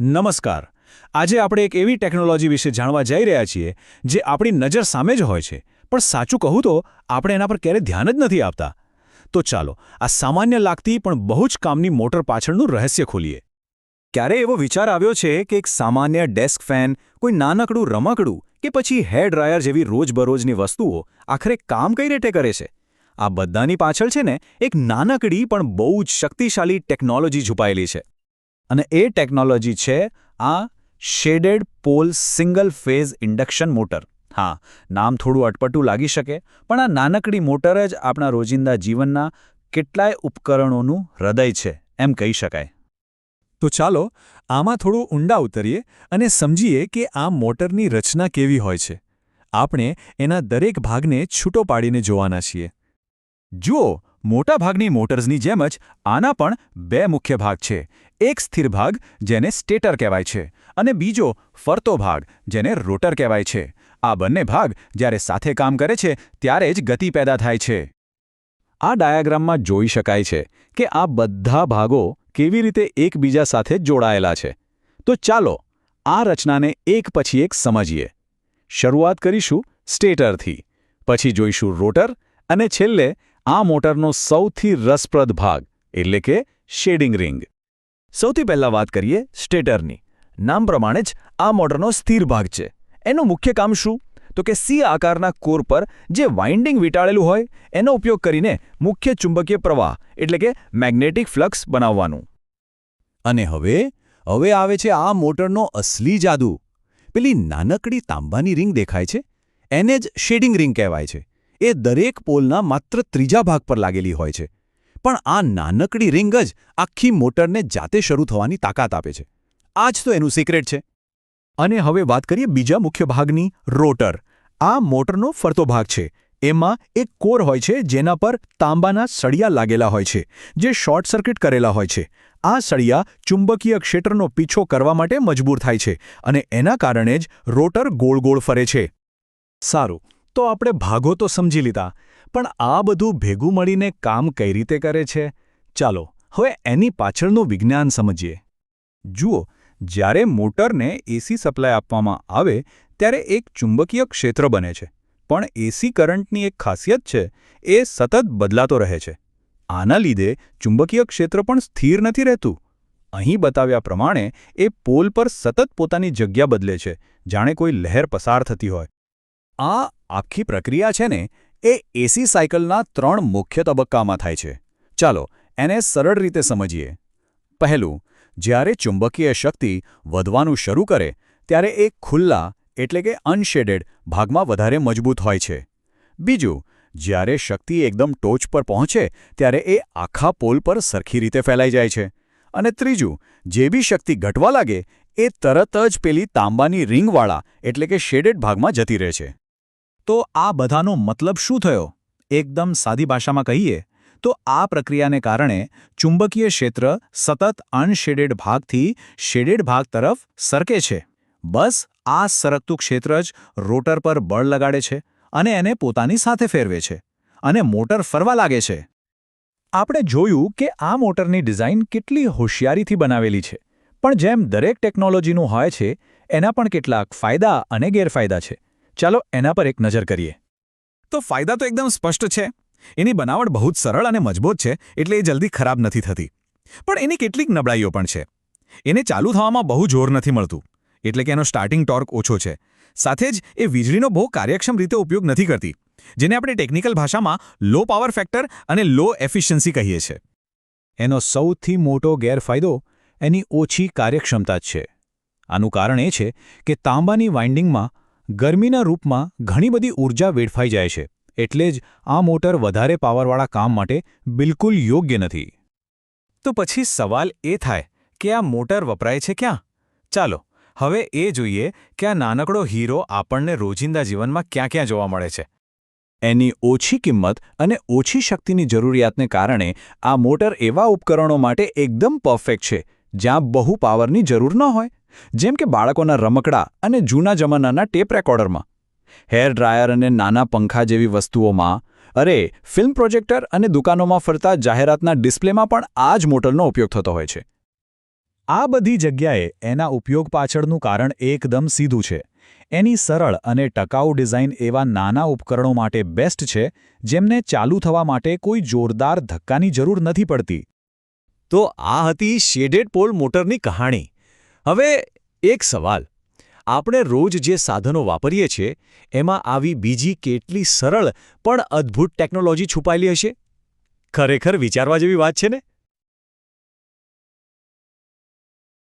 નમસ્કાર. આજે આપણે એક એવી ટેકનોલોજી વિશે જાણવા જઈ રહ્યા છીએ જે આપણી નજર સામે જ હોય છે, પણ સાચું કહું તો આપણે એના પર ક્યારેય ધ્યાન જ નથી આપતા. તો ચાલો આ સામાન્ય લાગતી પણ બહુ જ કામની મોટર પાછળનું રહસ્ય ખોલીએ. ક્યારે એવો વિચાર આવ્યો છે કે એક સામાન્ય ડેસ્ક ફેન, કોઈ નાનકડું રમકડું કે પછી હેર ડ્રાયર જેવી રોજબરોજની વસ્તુઓ આખરે કામ કઈ રીતે કરે છે? આ બધાની પાછળ છે ને એક નાનકડી પણ બહુ જ શક્તિશાળી ટેકનોલોજી છુપાયેલી છે. અને એ ટેકનોલોજી છે આ shaded pole single phase induction motor. હા, નામ થોડું અટપટું લાગી શકે, પણ આ નાનકડી મોટર જ આપણા રોજિંદા જીવનના કેટલાય ઉપકરણોનું હૃદય છે એમ કહી શકાય. તો ચાલો આમાં થોડું ઊંડા ઉતરીએ અને સમજીએ કે આ મોટરની રચના કેવી હોય છે. આપણે એના દરેક ભાગને છૂટો પાડીને જોવાના છીએ. જુઓ, મોટાભાગની મોટર્સની જેમ જ આના પણ બે મુખ્ય ભાગ છે. એક સ્થિર ભાગ જેને સ્ટેટર કહેવાય છે અને બીજો ફરતો ભાગ જેને રોટર કહેવાય છે. આ બંને ભાગ જ્યારે સાથે કામ કરે છે ત્યારે જ ગતિ પેદા થાય છે. આ ડાયાગ્રામમાં જોઈ શકાય છે કે આ બધા ભાગો કેવી રીતે એકબીજા સાથે જોડાયેલા છે. તો ચાલો આ રચનાને એક પછી એક સમજીએ. શરૂઆત કરીશું સ્ટેટરથી, પછી જોઈશું રોટર અને છેલ્લે આ મોટરનો સૌથી રસપ્રદ ભાગ એટલે કે શેડિંગ રિંગ. સૌથી પહેલાં વાત કરીએ સ્ટેટરની. નામ પ્રમાણે જ આ મોટરનો સ્થિર ભાગ છે. એનું મુખ્ય કામ શું? તો કે સી આકારના કોર પર જે વાઇન્ડિંગ વીંટાળેલું હોય એનો ઉપયોગ કરીને મુખ્ય ચુંબકીય પ્રવાહ એટલે કે મેગ્નેટિક ફ્લક્સ બનાવવાનું. અને હવે આવે છે આ મોટરનો અસલી જાદુ. પેલી નાનકડી તાંબાની રિંગ દેખાય છે, એને જ શેડિંગ રિંગ કહેવાય છે. એ દરેક પોલના માત્ર ત્રીજા ભાગ પર લાગેલી હોય છે. પણ આ નાનકડી રિંગ જ આખી મોટરને જાતે શરૂ થવાની તાકાત આપે છે. આ જ તો એનું સિક્રેટ છે. અને હવે વાત કરીએ બીજા મુખ્ય ભાગની, રોટર. આ મોટરનો ફરતો ભાગ છે. એમાં એક કોર હોય છે જેના પર તાંબાના સળિયા લાગેલા હોય છે, જે શોર્ટ સર્કિટ કરેલા હોય છે. આ સળિયા ચુંબકીય ક્ષેત્રનો પીછો કરવા માટે મજબૂર થાય છે અને એના કારણે જ રોટર ગોળ ગોળ ફરે છે. સારું, તો આપણે ભાગો તો સમજી લીધા, પણ આ બધું ભેગું મળીને કામ કઈ રીતે કરે છે? ચાલો હવે એની પાછળનું વિજ્ઞાન સમજીએ. જુઓ, જ્યારે મોટરને એસી સપ્લાય આપવામાં આવે ત્યારે એક ચુંબકીય ક્ષેત્ર બને છે. પણ એસી કરંટની એક ખાસિયત છે, એ સતત બદલાતો રહે છે. આના લીધે ચુંબકીય ક્ષેત્ર પણ સ્થિર નથી રહેતું. અહીં બતાવ્યા પ્રમાણે એ પોલ પર સતત પોતાની જગ્યા બદલે છે, જાણે કોઈ લહેર પસાર થતી હોય. આ આખી પ્રક્રિયા છે ને એ એસી સાયકલના 3 મુખ્ય તબક્કામાં થાય છે. ચાલો એને સરળ રીતે સમજીએ. પહેલું, જ્યારે ચુંબકીય શક્તિ વધવાનું શરૂ કરે ત્યારે એ ખુલ્લા એટલે કે અનશેડેડ ભાગમાં વધારે મજબૂત હોય છે. બીજું, જ્યારે શક્તિ એકદમ ટોચ પર પહોંચે ત્યારે એ આખા પોલ પર સરખી રીતે ફેલાઈ જાય છે. અને ત્રીજું, જે બી શક્તિ ઘટવા લાગે એ તરત જ પેલી તાંબાની રિંગવાળા એટલે કે શેડેડ ભાગમાં જતી રહે છે. તો આ બધાનો મતલબ શું થયો? એકદમ સાદી ભાષામાં કહીએ તો આ પ્રક્રિયાને કારણે ચુંબકીય ક્ષેત્ર સતત અનશેડેડ ભાગથી શેડેડ ભાગ તરફ સરકે છે. બસ આ સરકતું ક્ષેત્ર જ રોટર પર બળ લગાડે છે અને એને પોતાની સાથે ફેરવે છે અને મોટર ફરવા લાગે છે. આપણે જોયું કે આ મોટરની ડિઝાઇન કેટલી હોશિયારીથી બનાવેલી છે. પણ જેમ દરેક ટેકનોલોજીનું હોય છે, એના પણ કેટલાક ફાયદા અને ગેરફાયદા છે. ચાલો એના પર એક નજર કરીએ. તો ફાયદા તો એકદમ સ્પષ્ટ છે. એની બનાવટ બહુ જ સરળ અને મજબૂત છે, એટલે એ જલ્દી ખરાબ નથી થતી. પણ એની કેટલીક નબળાઈઓ પણ છે. એને ચાલુ થવામાં બહુ જોર નથી મળતું, એટલે કે એનો સ્ટાર્ટિંગ ટોર્ક ઓછો છે. સાથે જ એ વીજળીનો બહુ કાર્યક્ષમ રીતે ઉપયોગ નથી કરતી, જેને આપણે ટેકનિકલ ભાષામાં લો પાવર ફેક્ટર અને લો એફિશિયન્સી કહીએ છીએ. એનો સૌથી મોટો ગેરફાયદો એની ઓછી કાર્યક્ષમતા જ છે. આનું કારણ એ છે કે તાંબાની વાઇન્ડિંગમાં ગરમીના રૂપમાં ઘણી બધી ઊર્જા વેડફાઈ જાય છે, એટલે જ આ મોટર વધારે પાવરવાળા કામ માટે બિલકુલ યોગ્ય નથી. તો પછી સવાલ એ થાય કે આ મોટર વપરાય છે ક્યાં? ચાલો હવે એ જોઈએ કે આ નાનકડો હીરો આપણને રોજિંદા જીવનમાં ક્યાં ક્યાં જોવા મળે છે. એની ઓછી કિંમત અને ઓછી શક્તિની જરૂરિયાતને કારણે આ મોટર એવા ઉપકરણો માટે એકદમ પરફેક્ટ છે જ્યાં બહુ પાવરની જરૂર ન હોય, જેમ કે બાળકોના રમકડા અને જૂના જમાનાના ટેપ રેકોર્ડરમાં, હેર ડ્રાયર અને નાના પંખા જેવી વસ્તુઓમાં, ફિલ્મ પ્રોજેક્ટર અને દુકાનોમાં ફરતા જાહેરાતના ડિસ્પ્લેમાં પણ આ જ મોટરનો ઉપયોગ થતો હોય છે. આ બધી જગ્યાએ એના ઉપયોગ પાછળનું કારણ એકદમ સીધું છે. એની સરળ અને ટકાઉ ડિઝાઇન એવા નાના ઉપકરણો માટે બેસ્ટ છે જેમને ચાલુ થવા માટે કોઈ જોરદાર ધક્કાની જરૂર નથી પડતી. તો આ હતી શેડેડ પોલ મોટરની કહાણી. હવે એક સવાલ. આપણે રોજ જે સાધનો વાપરીએ છીએ એમાં આવી બીજી કેટલી સરળ પણ અદ્ભુત ટેકનોલોજી છુપાયેલી હશે? ખરેખર વિચારવા જેવી વાત છે ને?